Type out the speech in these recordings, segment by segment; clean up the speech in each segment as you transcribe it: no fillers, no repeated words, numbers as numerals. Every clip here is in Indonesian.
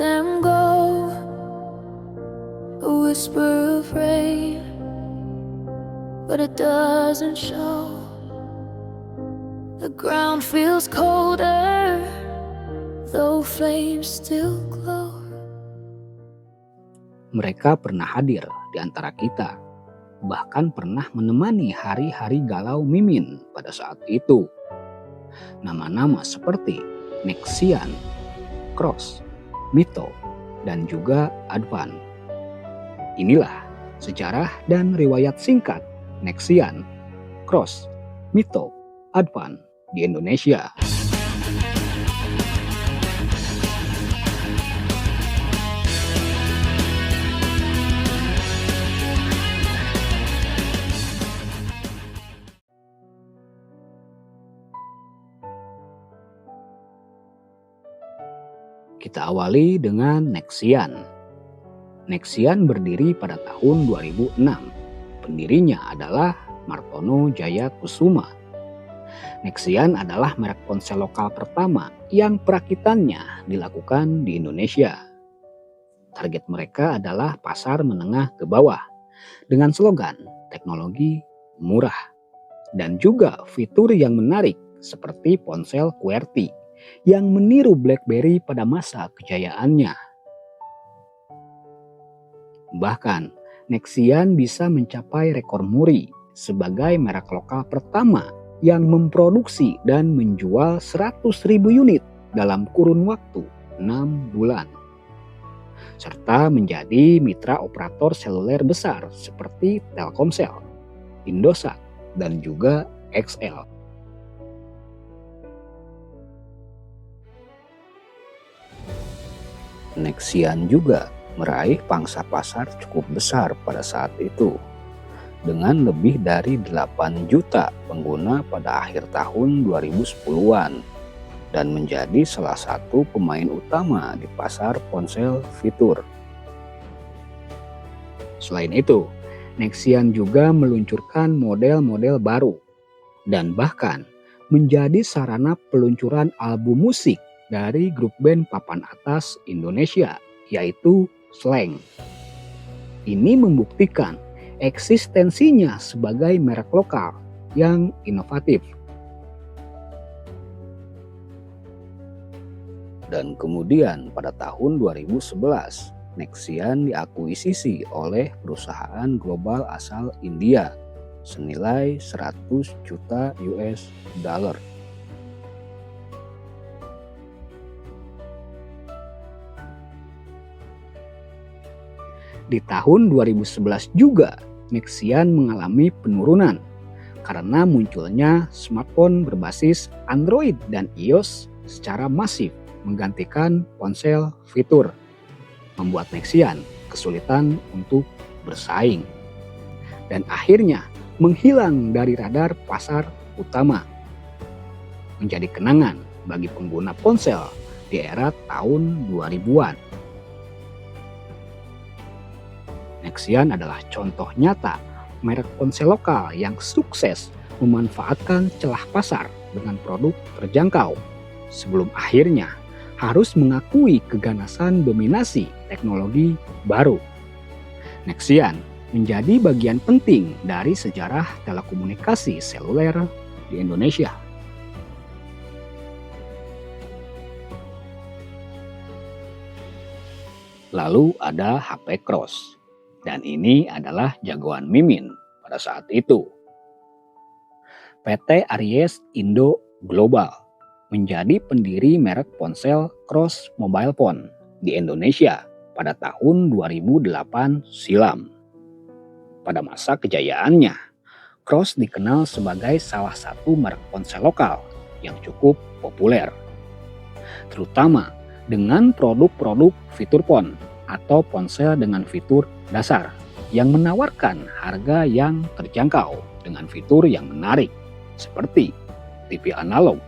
them go. A whisper of rain, but it doesn't show. The ground feels colder, though flames still glow. Mereka pernah hadir di antara kita, bahkan pernah menemani hari-hari galau Mimin pada saat itu. Nama-nama seperti Nexian, Cross, Mito, dan juga Advan. Inilah sejarah dan riwayat singkat Nexian, Cross, Mito, Advan di Indonesia. Kita awali dengan Nexian. Nexian berdiri pada tahun 2006. Pendirinya adalah Martono Jaya Kusuma. Nexian adalah merek ponsel lokal pertama yang perakitannya dilakukan di Indonesia. Target mereka adalah pasar menengah ke bawah dengan slogan teknologi murah dan juga fitur yang menarik seperti ponsel QWERTY yang meniru BlackBerry pada masa kejayaannya. Bahkan, Nexian bisa mencapai rekor muri sebagai merek lokal pertama yang memproduksi dan menjual 100.000 unit dalam kurun waktu 6 bulan. Serta menjadi mitra operator seluler besar seperti Telkomsel, Indosat, dan juga XL. Nexian juga meraih pangsa pasar cukup besar pada saat itu, dengan lebih dari 8 juta pengguna pada akhir tahun 2010-an dan menjadi salah satu pemain utama di pasar ponsel fitur. Selain itu, Nexian juga meluncurkan model-model baru dan bahkan menjadi sarana peluncuran album musik dari grup band papan atas Indonesia, yaitu Slank. Ini membuktikan eksistensinya sebagai merek lokal yang inovatif. Dan kemudian pada tahun 2011, Nexian diakuisisi oleh perusahaan global asal India senilai 100 juta US dollar. Di tahun 2011 juga, Nexian mengalami penurunan karena munculnya smartphone berbasis Android dan iOS secara masif menggantikan ponsel fitur, membuat Nexian kesulitan untuk bersaing dan akhirnya menghilang dari radar pasar utama, menjadi kenangan bagi pengguna ponsel di era tahun 2000-an. Nexian adalah contoh nyata merek ponsel lokal yang sukses memanfaatkan celah pasar dengan produk terjangkau sebelum akhirnya harus mengakui keganasan dominasi teknologi baru. Nexian menjadi bagian penting dari sejarah telekomunikasi seluler di Indonesia. Lalu ada HP Cross. Dan ini adalah jagoan Mimin pada saat itu. PT Aries Indo Global menjadi pendiri merek ponsel Cross Mobile Phone di Indonesia pada tahun 2008 silam. Pada masa kejayaannya, Cross dikenal sebagai salah satu merek ponsel lokal yang cukup populer, terutama dengan produk-produk fitur phone atau ponsel dengan fitur dasar yang menawarkan harga yang terjangkau dengan fitur yang menarik seperti TV analog,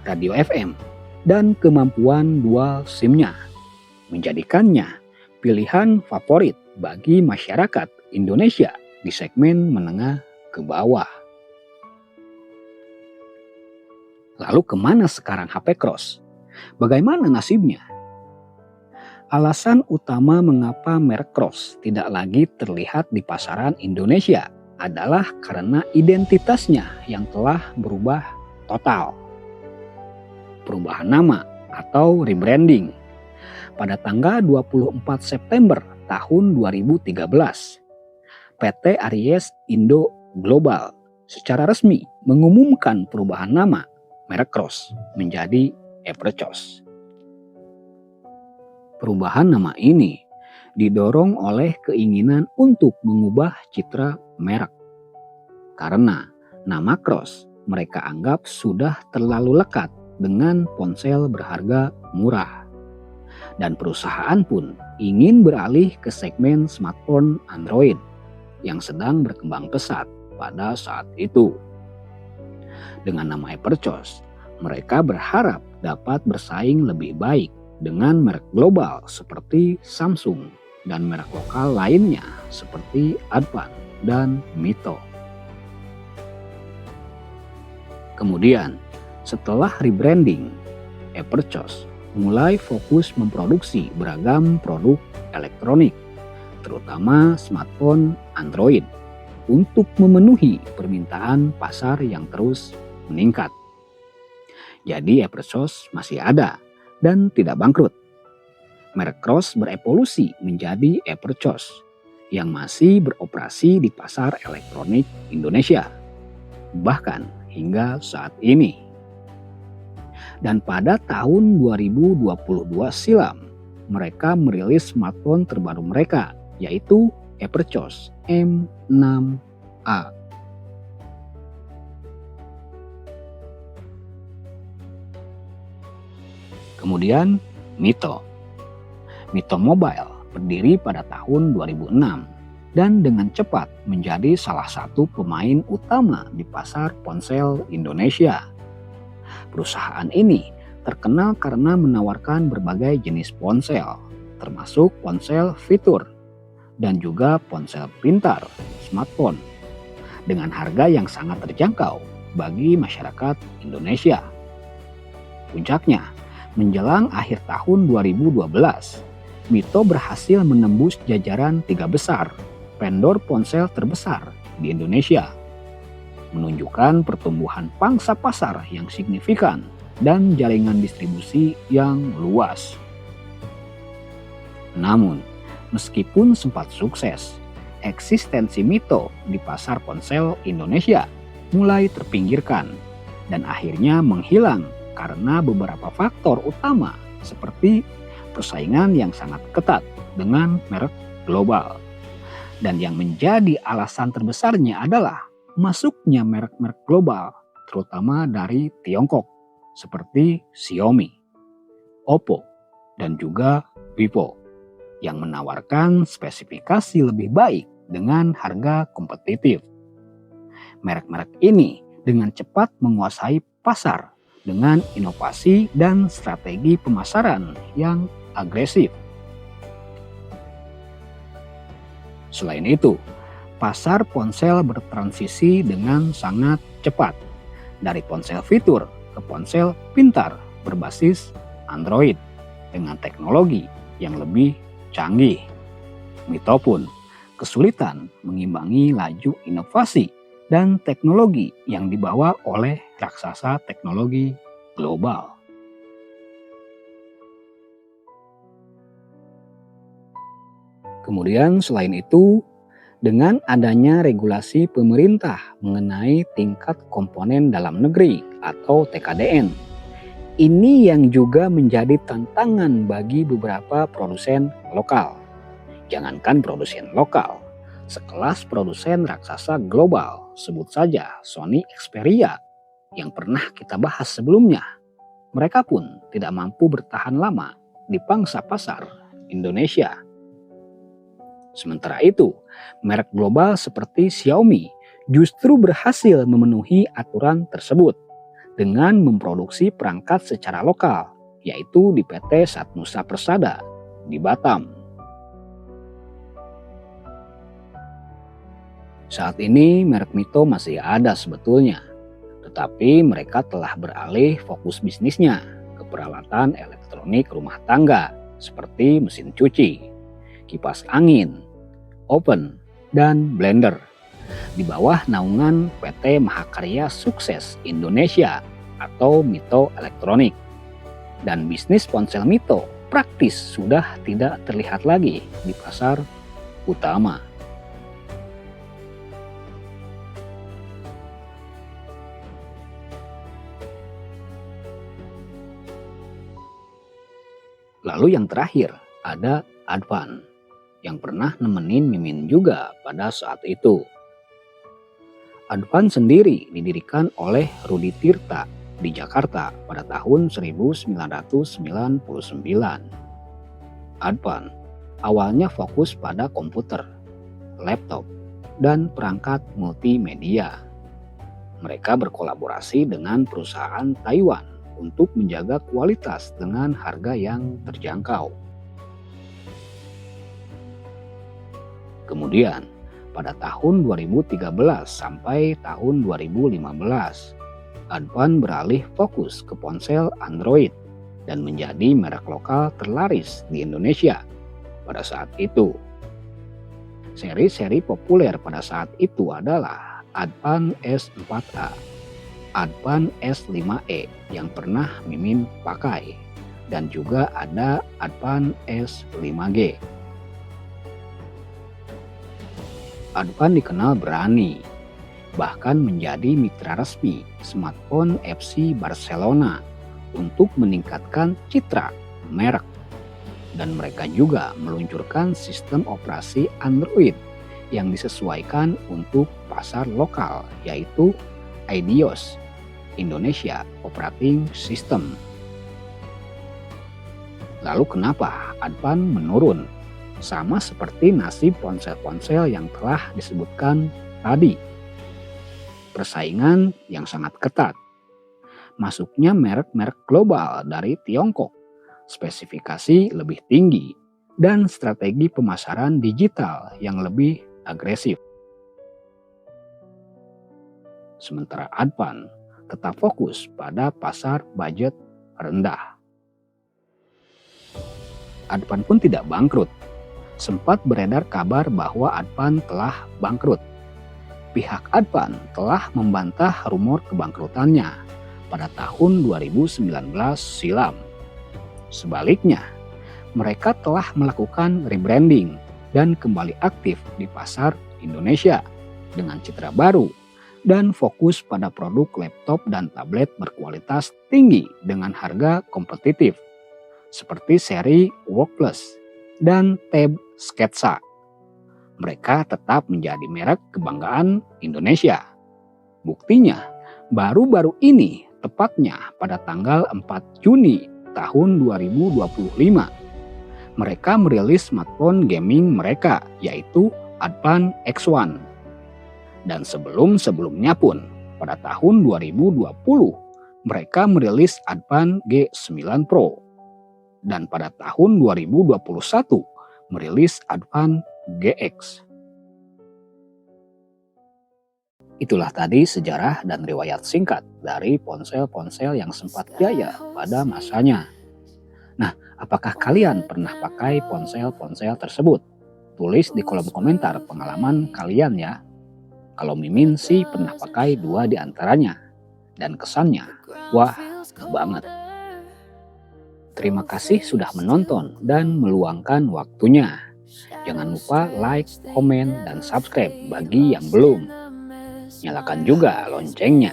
radio FM, dan kemampuan dual SIM-nya, menjadikannya pilihan favorit bagi masyarakat Indonesia di segmen menengah ke bawah. Lalu kemana sekarang HP Cross? Bagaimana nasibnya? Alasan utama mengapa merek Cross tidak lagi terlihat di pasaran Indonesia adalah karena identitasnya yang telah berubah total. Perubahan nama atau rebranding. Pada tanggal 24 September tahun 2013, PT Aries Indo Global secara resmi mengumumkan perubahan nama merek Cross menjadi Apercos. Perubahan nama ini didorong oleh keinginan untuk mengubah citra merek. Karena nama Cross mereka anggap sudah terlalu lekat dengan ponsel berharga murah. Dan perusahaan pun ingin beralih ke segmen smartphone Android yang sedang berkembang pesat pada saat itu. Dengan nama Apercos, mereka berharap dapat bersaing lebih baik dengan merek global seperti Samsung dan merek lokal lainnya seperti Advan dan Mito. Kemudian, setelah rebranding, Apercos mulai fokus memproduksi beragam produk elektronik, terutama smartphone Android, untuk memenuhi permintaan pasar yang terus meningkat. Jadi Apercos masih ada dan tidak bangkrut. Merek Cross berevolusi menjadi Apercos yang masih beroperasi di pasar elektronik Indonesia, bahkan hingga saat ini. Dan pada tahun 2022 silam, mereka merilis smartphone terbaru mereka, yaitu Apercos M6A. Kemudian Mito. Mito Mobile berdiri pada tahun 2006 dan dengan cepat menjadi salah satu pemain utama di pasar ponsel Indonesia. Perusahaan ini terkenal karena menawarkan berbagai jenis ponsel, termasuk ponsel fitur dan juga ponsel pintar, smartphone, dengan harga yang sangat terjangkau bagi masyarakat Indonesia. Puncaknya, menjelang akhir tahun 2012, Mito berhasil menembus jajaran 3 besar vendor ponsel terbesar di Indonesia, menunjukkan pertumbuhan pangsa pasar yang signifikan dan jaringan distribusi yang luas. Namun, meskipun sempat sukses, eksistensi Mito di pasar ponsel Indonesia mulai terpinggirkan dan akhirnya menghilang karena beberapa faktor utama seperti persaingan yang sangat ketat dengan merek global. Dan yang menjadi alasan terbesarnya adalah masuknya merek-merek global, terutama dari Tiongkok, seperti Xiaomi, Oppo, dan juga Vivo, yang menawarkan spesifikasi lebih baik dengan harga kompetitif. Merek-merek ini dengan cepat menguasai pasar dengan inovasi dan strategi pemasaran yang agresif. Selain itu, pasar ponsel bertransisi dengan sangat cepat dari ponsel fitur ke ponsel pintar berbasis Android dengan teknologi yang lebih canggih. Mito pun kesulitan mengimbangi laju inovasi dan teknologi yang dibawa oleh raksasa teknologi global. Kemudian selain itu, dengan adanya regulasi pemerintah mengenai tingkat komponen dalam negeri atau TKDN, ini yang juga menjadi tantangan bagi beberapa produsen lokal. Jangankan produsen lokal, sekelas produsen raksasa global, sebut saja Sony Xperia yang pernah kita bahas sebelumnya, mereka pun tidak mampu bertahan lama di pangsa pasar Indonesia. Sementara itu, merek global seperti Xiaomi justru berhasil memenuhi aturan tersebut dengan memproduksi perangkat secara lokal, yaitu di PT Satnusa Persada di Batam. Saat ini merek Mito masih ada sebetulnya, tetapi mereka telah beralih fokus bisnisnya ke peralatan elektronik rumah tangga seperti mesin cuci, kipas angin, oven, dan blender di bawah naungan PT Mahakarya Sukses Indonesia atau Mito Elektronik. Dan bisnis ponsel Mito praktis sudah tidak terlihat lagi di pasar utama. Lalu yang terakhir ada Advan yang pernah nemenin Mimin juga pada saat itu. Advan sendiri didirikan oleh Rudi Tirta di Jakarta pada tahun 1999. Advan awalnya fokus pada komputer, laptop, dan perangkat multimedia. Mereka berkolaborasi dengan perusahaan Taiwan untuk menjaga kualitas dengan harga yang terjangkau. Kemudian, pada tahun 2013 sampai tahun 2015, Advan beralih fokus ke ponsel Android dan menjadi merek lokal terlaris di Indonesia pada saat itu. Seri-seri populer pada saat itu adalah Advan S4A, Advan S5e yang pernah Mimin pakai, dan juga ada Advan S5G. Advan dikenal berani, bahkan menjadi mitra resmi smartphone FC Barcelona untuk meningkatkan citra merek. Dan mereka juga meluncurkan sistem operasi Android yang disesuaikan untuk pasar lokal, yaitu iOS, Indonesia Operating System. Lalu kenapa Advan menurun? Sama seperti nasib ponsel-ponsel yang telah disebutkan tadi. Persaingan yang sangat ketat. Masuknya merek-merek global dari Tiongkok, spesifikasi lebih tinggi, dan strategi pemasaran digital yang lebih agresif. Sementara Advan tetap fokus pada pasar budget rendah. Advan pun tidak bangkrut. Sempat beredar kabar bahwa Advan telah bangkrut. Pihak Advan telah membantah rumor kebangkrutannya pada tahun 2019 silam. Sebaliknya, mereka telah melakukan rebranding dan kembali aktif di pasar Indonesia dengan citra baru dan fokus pada produk laptop dan tablet berkualitas tinggi dengan harga kompetitif seperti seri WorkPlus dan Tab Sketsa. Mereka tetap menjadi merek kebanggaan Indonesia. Buktinya, baru-baru ini, tepatnya pada tanggal 4 Juni tahun 2025, mereka merilis smartphone gaming mereka, yaitu Advan X1. Dan sebelum-sebelumnya pun, pada tahun 2020, mereka merilis Advan G9 Pro. Dan pada tahun 2021, merilis Advan GX. Itulah tadi sejarah dan riwayat singkat dari ponsel-ponsel yang sempat jaya pada masanya. Nah, apakah kalian pernah pakai ponsel-ponsel tersebut? Tulis di kolom komentar pengalaman kalian ya. Kalau Mimin sih pernah pakai 2 di antaranya. Dan kesannya, wah banget. Terima kasih sudah menonton dan meluangkan waktunya. Jangan lupa like, komen, dan subscribe bagi yang belum. Nyalakan juga loncengnya.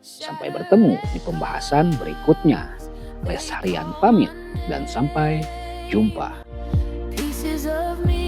Sampai bertemu di pembahasan berikutnya. Les Harian pamit dan sampai jumpa. Pieces of me